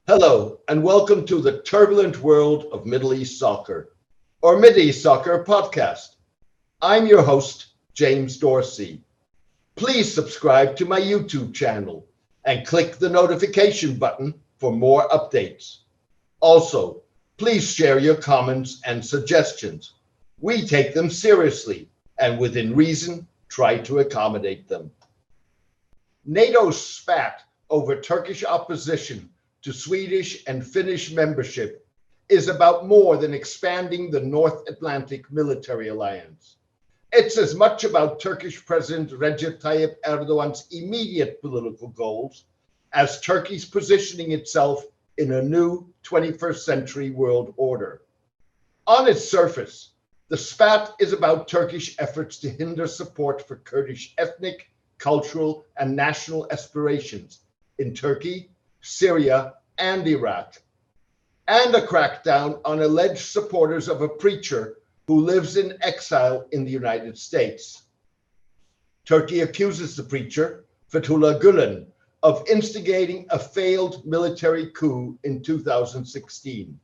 Hello, and welcome to the turbulent world of Middle East soccer, or Mid East Soccer podcast. I'm your host, James Dorsey. Please subscribe to my YouTube channel and click the notification button for more updates. Also, please share your comments and suggestions. We take them seriously and within reason try to accommodate them. NATO's spat over Turkish opposition to Swedish and Finnish membership is about more than expanding the North Atlantic military alliance. It's as much about Turkish President Recep Tayyip Erdogan's immediate political goals as Turkey's positioning itself in a new 21st century world order. On its surface, the spat is about Turkish efforts to hinder support for Kurdish ethnic, cultural, and national aspirations in Turkey, Syria, and Iraq, and a crackdown on alleged supporters of a preacher who lives in exile in the United States. Turkey accuses the preacher, Fethullah Gulen, of instigating a failed military coup in 2016.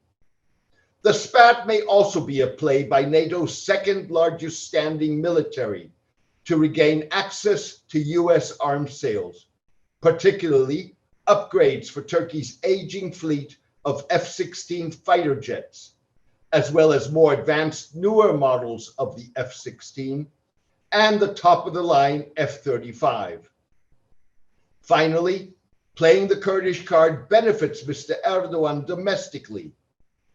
The spat may also be a play by NATO's second largest standing military to regain access to US arms sales, particularly upgrades for Turkey's aging fleet of F-16 fighter jets, as well as more advanced, newer models of the F-16 and the top-of-the-line F-35. Finally, playing the Kurdish card benefits Mr. Erdogan domestically,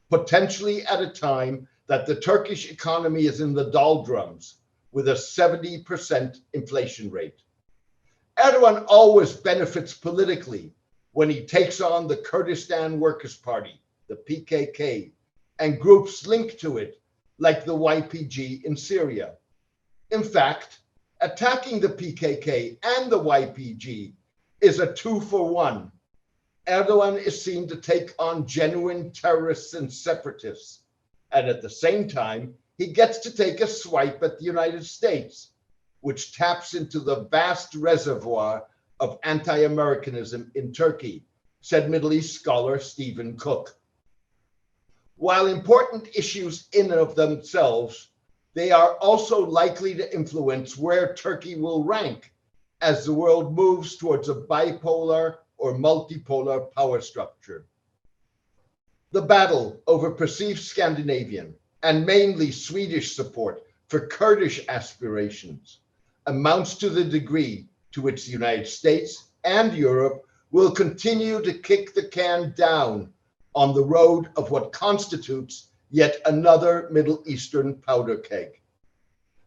potentially at a time that the Turkish economy is in the doldrums with a 70% inflation rate. Erdogan always benefits politically when he takes on the Kurdistan Workers' Party, the PKK, and groups linked to it, like the YPG in Syria. In fact, attacking the PKK and the YPG is a two-for-one. Erdogan is seen to take on genuine terrorists and separatists, and at the same time, he gets to take a swipe at the United States, which taps into the vast reservoir of anti-Americanism in Turkey, said Middle East scholar Stephen Cook. While important issues in and of themselves, they are also likely to influence where Turkey will rank as the world moves towards a bipolar or multipolar power structure. The battle over perceived Scandinavian and mainly Swedish support for Kurdish aspirations amounts to the degree to which the United States and Europe will continue to kick the can down on the road of what constitutes yet another Middle Eastern powder keg.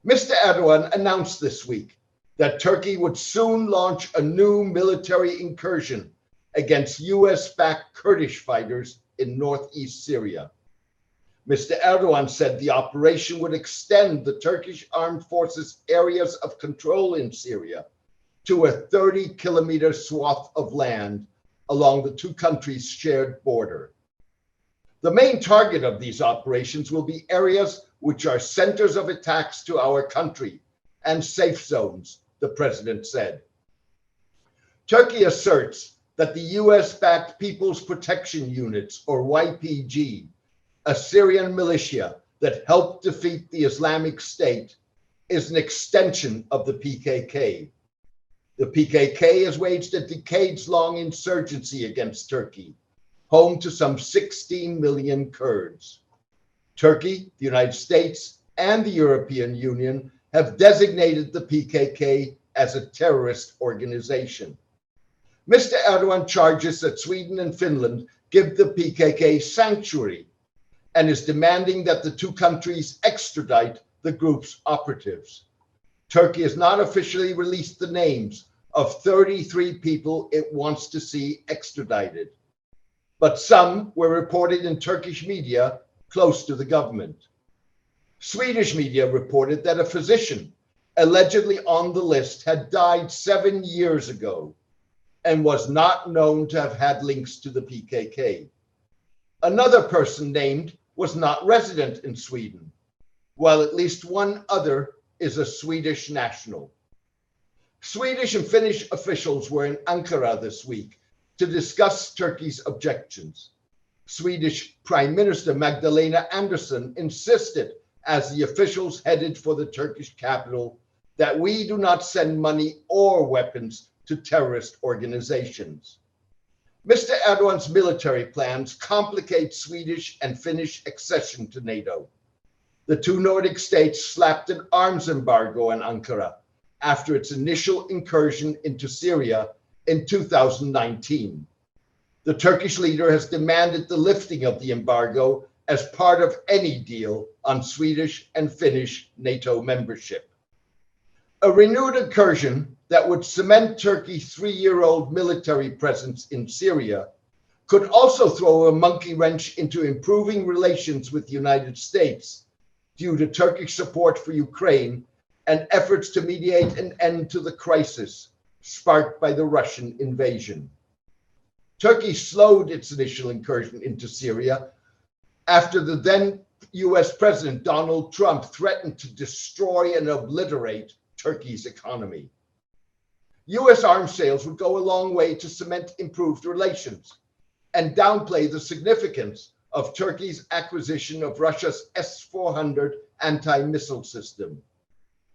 Mr. Erdogan announced this week that Turkey would soon launch a new military incursion against US-backed Kurdish fighters in northeast Syria. Mr. Erdogan said the operation would extend the Turkish armed forces' areas of control in Syria to a 30-kilometer swath of land along the two countries' shared border. The main target of these operations will be areas which are centers of attacks to our country and safe zones, the president said. Turkey asserts that the US-backed People's Protection Units, or YPG, a Syrian militia that helped defeat the Islamic State, is an extension of the PKK. The PKK has waged a decades-long insurgency against Turkey, home to some 16 million Kurds. Turkey, the United States, and the European Union have designated the PKK as a terrorist organization. Mr. Erdogan charges that Sweden and Finland give the PKK sanctuary and is demanding that the two countries extradite the group's operatives. Turkey has not officially released the names of 33 people it wants to see extradited, but some were reported in Turkish media close to the government. Swedish media reported that a physician allegedly on the list had died 7 years ago and was not known to have had links to the PKK. Another person named was not resident in Sweden, while at least one other is a Swedish national. Swedish and Finnish officials were in Ankara this week to discuss Turkey's objections. Swedish Prime Minister Magdalena Andersson insisted, as the officials headed for the Turkish capital, that we do not send money or weapons to terrorist organizations. Mr. Erdogan's military plans complicate Swedish and Finnish accession to NATO. The two Nordic states slapped an arms embargo on Ankara after its initial incursion into Syria in 2019. The Turkish leader has demanded the lifting of the embargo as part of any deal on Swedish and Finnish NATO membership. A renewed incursion that would cement Turkey's three-year-old military presence in Syria could also throw a monkey wrench into improving relations with the United States due to Turkish support for Ukraine and efforts to mediate an end to the crisis sparked by the Russian invasion. Turkey slowed its initial incursion into Syria after the then US President Donald Trump threatened to destroy and obliterate Turkey's economy. US arms sales would go a long way to cement improved relations and downplay the significance of Turkey's acquisition of Russia's S-400 anti-missile system,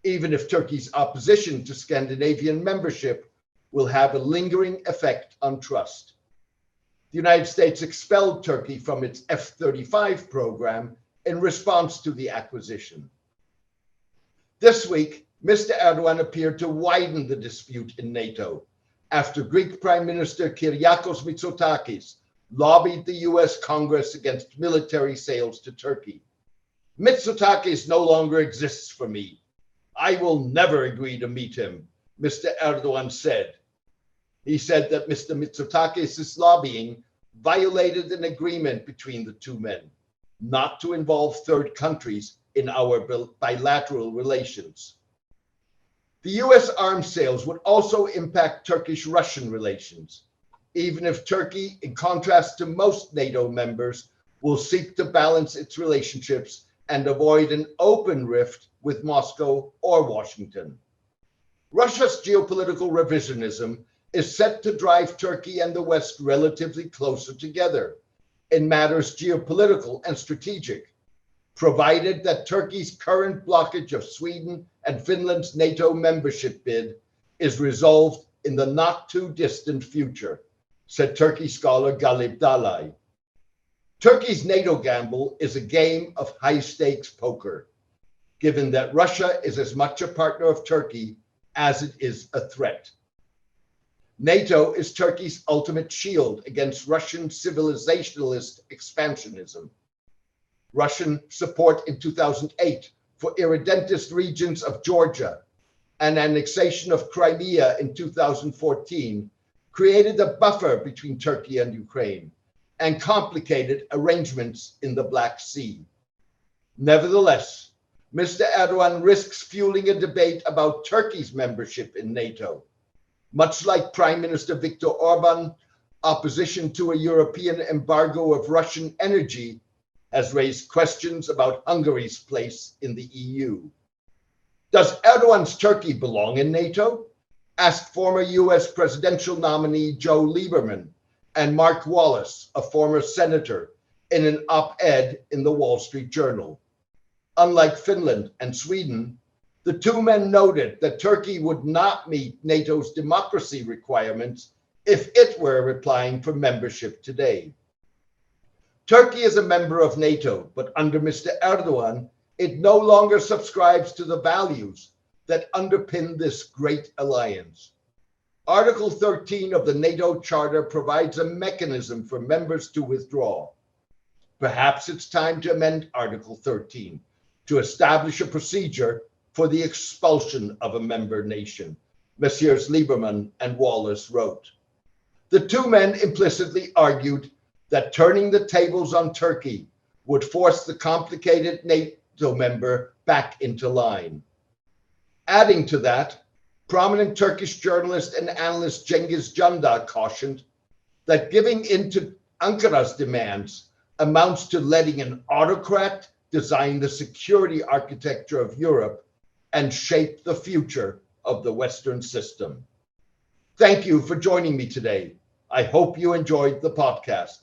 even if Turkey's opposition to Scandinavian membership will have a lingering effect on trust. The United States expelled Turkey from its F-35 program in response to the acquisition. This week, Mr. Erdogan appeared to widen the dispute in NATO after Greek Prime Minister Kyriakos Mitsotakis lobbied the US Congress against military sales to Turkey. Mitsotakis no longer exists for me. I will never agree to meet him, Mr. Erdogan said. He said that Mr. Mitsotakis' lobbying violated an agreement between the two men not to involve third countries in our bilateral relations. The US arms sales would also impact Turkish-Russian relations, even if Turkey, in contrast to most NATO members, will seek to balance its relationships and avoid an open rift with Moscow or Washington. Russia's geopolitical revisionism is set to drive Turkey and the West relatively closer together in matters geopolitical and strategic, provided that Turkey's current blockage of Sweden and Finland's NATO membership bid is resolved in the not too distant future, said Turkey scholar Galip Dalay. Turkey's NATO gamble is a game of high-stakes poker, given that Russia is as much a partner of Turkey as it is a threat. NATO is Turkey's ultimate shield against Russian civilizationalist expansionism. Russian support in 2008 for irredentist regions of Georgia and annexation of Crimea in 2014 created a buffer between Turkey and Ukraine and complicated arrangements in the Black Sea. Nevertheless, Mr. Erdogan risks fueling a debate about Turkey's membership in NATO. Much like Prime Minister Viktor Orban, opposition to a European embargo of Russian energy has raised questions about Hungary's place in the EU. Does Erdogan's Turkey belong in NATO? Asked former US presidential nominee Joe Lieberman and Mark Wallace, a former senator, in an op-ed in the Wall Street Journal. Unlike Finland and Sweden, the two men noted that Turkey would not meet NATO's democracy requirements if it were applying for membership today. Turkey is a member of NATO, but under Mr. Erdogan, it no longer subscribes to the values that underpin this great alliance. Article 13 of the NATO Charter provides a mechanism for members to withdraw. Perhaps it's time to amend Article 13 to establish a procedure for the expulsion of a member nation, Messrs. Lieberman and Wallace wrote. The two men implicitly argued that turning the tables on Turkey would force the complicated NATO member back into line. Adding to that, prominent Turkish journalist and analyst Cengiz Canda cautioned that giving in to Ankara's demands amounts to letting an autocrat design the security architecture of Europe and shape the future of the Western system. Thank you for joining me today. I hope you enjoyed the podcast.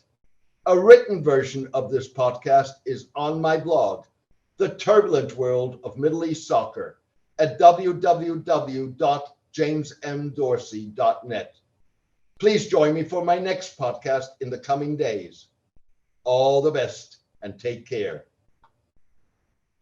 A written version of this podcast is on my blog, The Turbulent World of Middle East Soccer, at www.jamesmdorsey.net. Please join me for my next podcast in the coming days. All the best and take care.